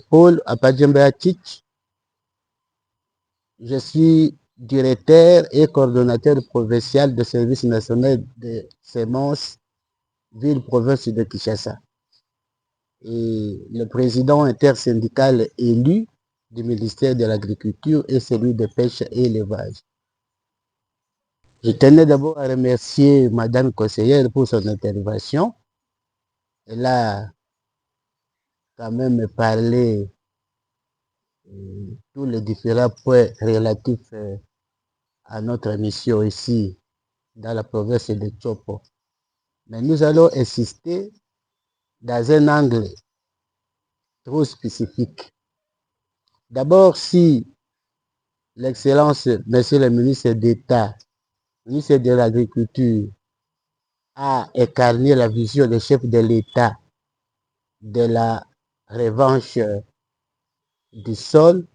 Paul Apadjembeatic. Je suis directeur et coordonnateur provincial du service national de semences, ville-province de Kinshasa. Et le président intersyndical élu du ministère de l'Agriculture et celui de Pêche et Élevage. Je tenais d'abord à remercier Madame conseillère pour son intervention. Elle a quand même parlé de tous les différents points relatifs à notre mission ici dans la province de Tchopo. Mais nous allons insister dans un angle trop spécifique. D'abord, si l'Excellence, Monsieur le ministre d'État, ministre de l'Agriculture, a incarné la vision des chefs de l'État de la revanche du sol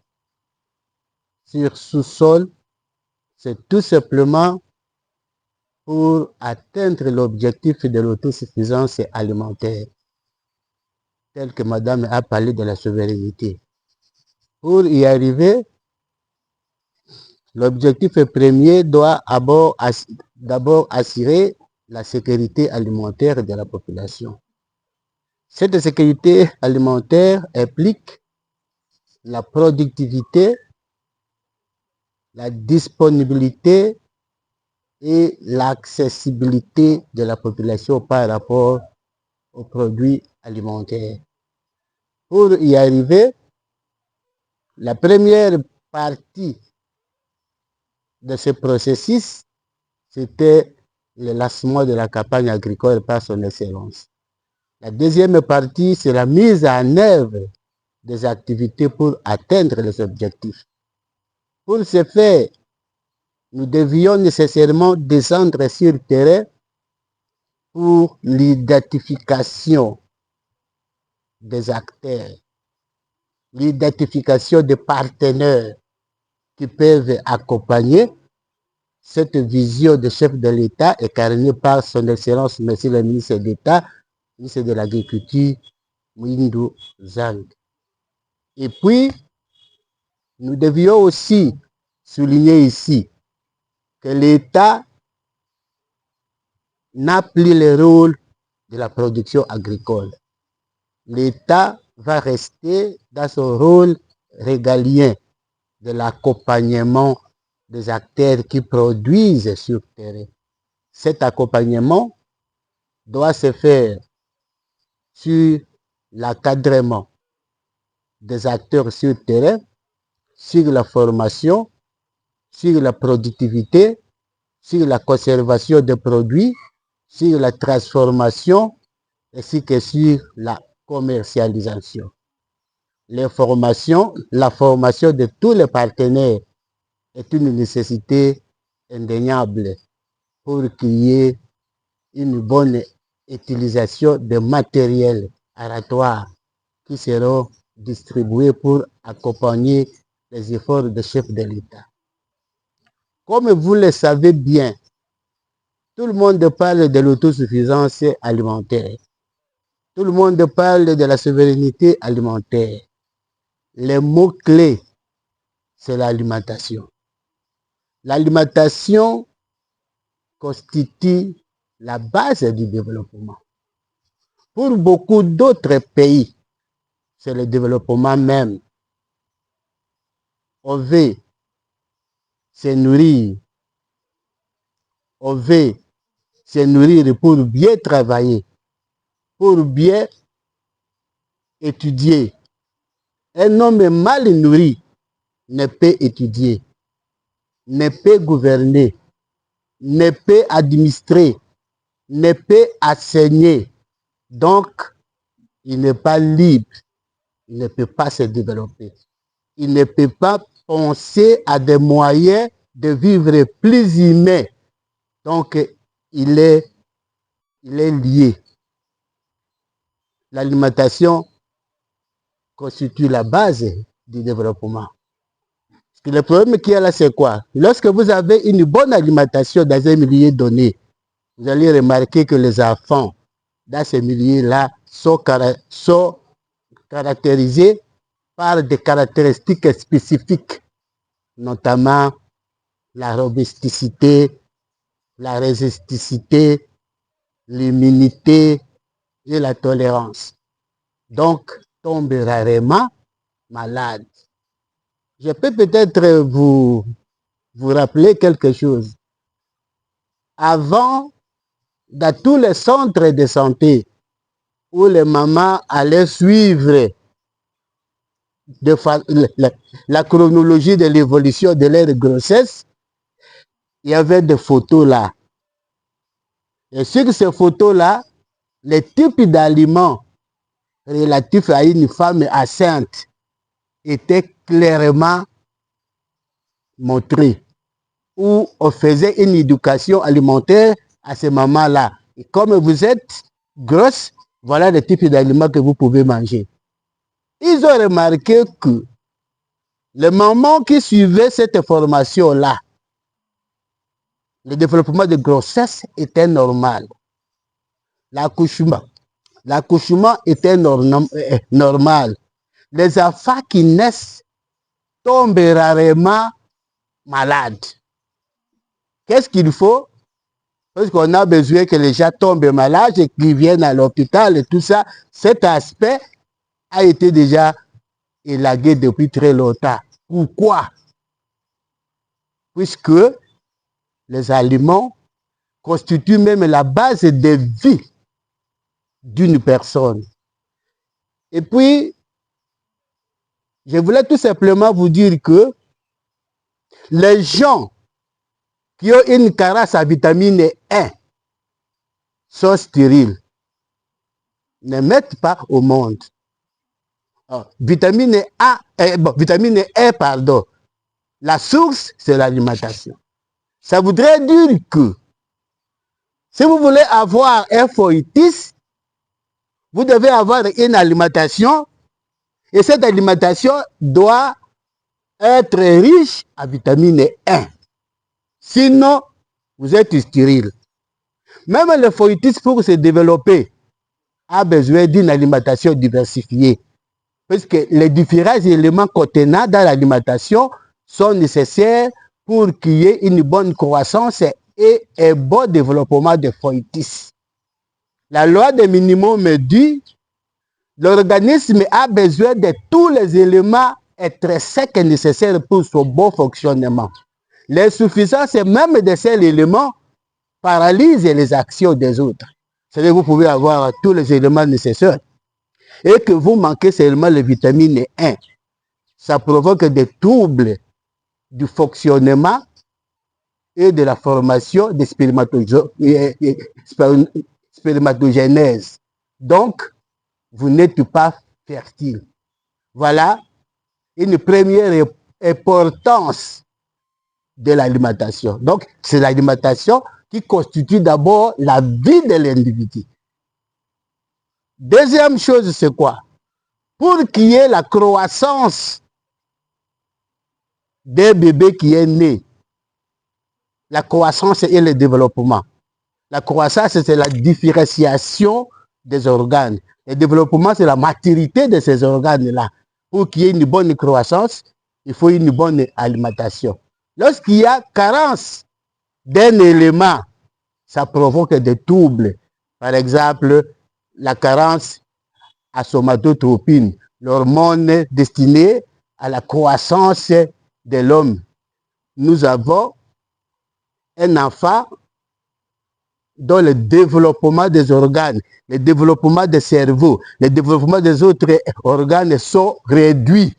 sur sous-sol, c'est tout simplement pour atteindre l'objectif de l'autosuffisance alimentaire, tel que Madame a parlé de la souveraineté. Pour y arriver, l'objectif premier doit d'abord assurer la sécurité alimentaire de la population. Cette sécurité alimentaire implique la productivité, la disponibilité et l'accessibilité de la population par rapport aux produits alimentaires. Pour y arriver, la première partie de ce processus, c'était le lancement de la campagne agricole par son excellence. La deuxième partie, c'est la mise en œuvre des activités pour atteindre les objectifs. Pour ce faire, nous devions nécessairement descendre sur le terrain pour l'identification des acteurs, l'identification des partenaires qui peuvent accompagner cette vision de chef de l'État incarnée par son Excellence, Monsieur le ministre d'État, ministre de l'Agriculture, Mwindou Zang. Et puis, nous devions aussi souligner ici que l'État n'a plus le rôle de la production agricole. L'État va rester dans son rôle régalien de l'accompagnement des acteurs qui produisent sur le terrain. Cet accompagnement doit se faire sur l'encadrement des acteurs sur le terrain, sur la formation, sur la productivité, sur la conservation des produits, sur la transformation, ainsi que sur la commercialisation. La formation de tous les partenaires est une nécessité indéniable pour qu'il y ait une bonne utilisation des matériels aratoires qui seront distribués pour accompagner les efforts des chefs de l'État. Comme vous le savez bien, tout le monde parle de l'autosuffisance alimentaire. Tout le monde parle de la souveraineté alimentaire. Les mots-clés, c'est l'alimentation. L'alimentation constitue la base du développement. Pour beaucoup d'autres pays, c'est le développement même. On veut se nourrir. On veut se nourrir pour bien travailler, pour bien étudier. Un homme mal nourri ne peut étudier, ne peut gouverner, ne peut administrer, ne peut enseigner. Donc, il n'est pas libre, il ne peut pas se développer. Il ne peut pas penser à des moyens de vivre plus humains. Donc, il est lié. L'alimentation constitue la base du développement. Parce que le problème qu'il y a là, c'est quoi? Lorsque vous avez une bonne alimentation dans un milieu donné, vous allez remarquer que les enfants dans ces milieux-là sont caractérisés par des caractéristiques spécifiques, notamment la robusticité, la résisticité, l'immunité et la tolérance. Donc, tombe rarement malade. Je peux peut-être vous rappeler quelque chose. Avant, dans tous les centres de santé où les mamans allaient suivre la chronologie de l'évolution de leur grossesse, il y avait des photos là. Et sur ces photos-là, les types d'aliments relatifs à une femme enceinte étaient clairement montrés, où on faisait une éducation alimentaire à ces mamans-là. Et comme vous êtes grosse, voilà les types d'aliments que vous pouvez manger. Ils ont remarqué que les mamans qui suivaient cette formation-là, le développement de grossesse était normal. L'accouchement était normal. Les enfants qui naissent tombent rarement malades. Qu'est-ce qu'il faut? Parce qu'on a besoin que les gens tombent malades et qu'ils viennent à l'hôpital et tout ça. Cet aspect a été déjà élagué depuis très longtemps. Pourquoi? Puisque les aliments constituent même la base de vie d'une personne. Et puis, je voulais tout simplement vous dire que les gens qui ont une carence à vitamine 1 sont stériles. Ne mettent pas au monde. Alors, vitamine E, pardon. La source, c'est l'alimentation. Ça voudrait dire que si vous voulez avoir un foetus, vous devez avoir une alimentation et cette alimentation doit être riche en vitamine 1. Sinon, vous êtes stérile. Même le foetus, pour se développer, a besoin d'une alimentation diversifiée. Parce que les différents éléments contenant dans l'alimentation sont nécessaires pour qu'il y ait une bonne croissance et un bon développement de foetus. La loi des minimums dit l'organisme a besoin de tous les éléments intrinsèques nécessaires pour son bon fonctionnement. L'insuffisance même de ces éléments paralyse les actions des autres. C'est-à-dire que vous pouvez avoir tous les éléments nécessaires et que vous manquez seulement les vitamines 1. Ça provoque des troubles du fonctionnement et de la formation des spermatogénèse. Donc, vous n'êtes pas fertile. Voilà une première importance de l'alimentation. Donc, c'est l'alimentation qui constitue d'abord la vie de l'individu. Deuxième chose, c'est quoi? Pour qu'il y ait la croissance d'un bébé qui est né, la croissance et le développement. La croissance, c'est la différenciation des organes. Le développement, c'est la maturité de ces organes-là. Pour qu'il y ait une bonne croissance, il faut une bonne alimentation. Lorsqu'il y a carence d'un élément, ça provoque des troubles. Par exemple, la carence à somatotropine, l'hormone destinée à la croissance de l'homme. Nous avons un enfant dont le développement des organes, le développement des cerveaux, le développement des autres organes sont réduits.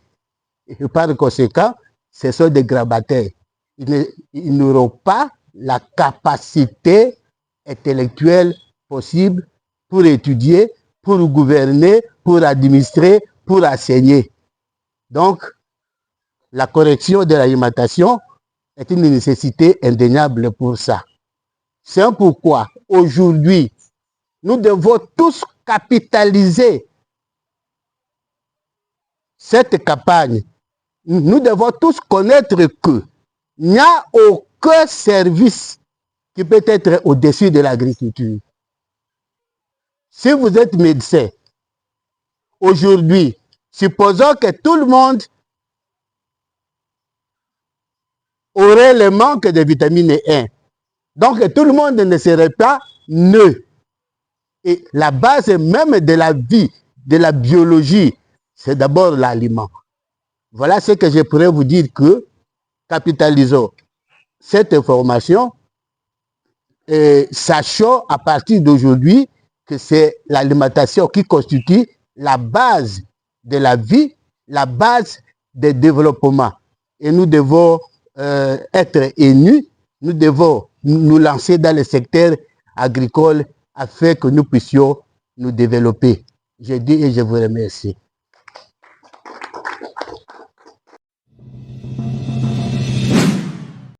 Et par conséquent, ce sont des grabataires. Ils n'auront pas la capacité intellectuelle possible pour étudier, pour gouverner, pour administrer, pour enseigner. Donc, la correction de l'alimentation est une nécessité indéniable pour ça. C'est pourquoi, aujourd'hui, nous devons tous capitaliser cette campagne. Nous devons tous connaître qu'il n'y a aucun service qui peut être au-dessus de l'agriculture. Si vous êtes médecin, aujourd'hui, Supposons que tout le monde aurait le manque de vitamine E. Donc tout le monde ne serait pas nœud. Et la base même de la vie, de la biologie, c'est d'abord l'aliment. Voilà ce que je pourrais vous dire que capitalisons cette information et sachons à partir d'aujourd'hui que c'est l'alimentation qui constitue la base de la vie, la base du développement. Et nous devons être unis, nous devons nous lancer dans le secteur agricole afin que nous puissions nous développer. Je dis et je vous remercie.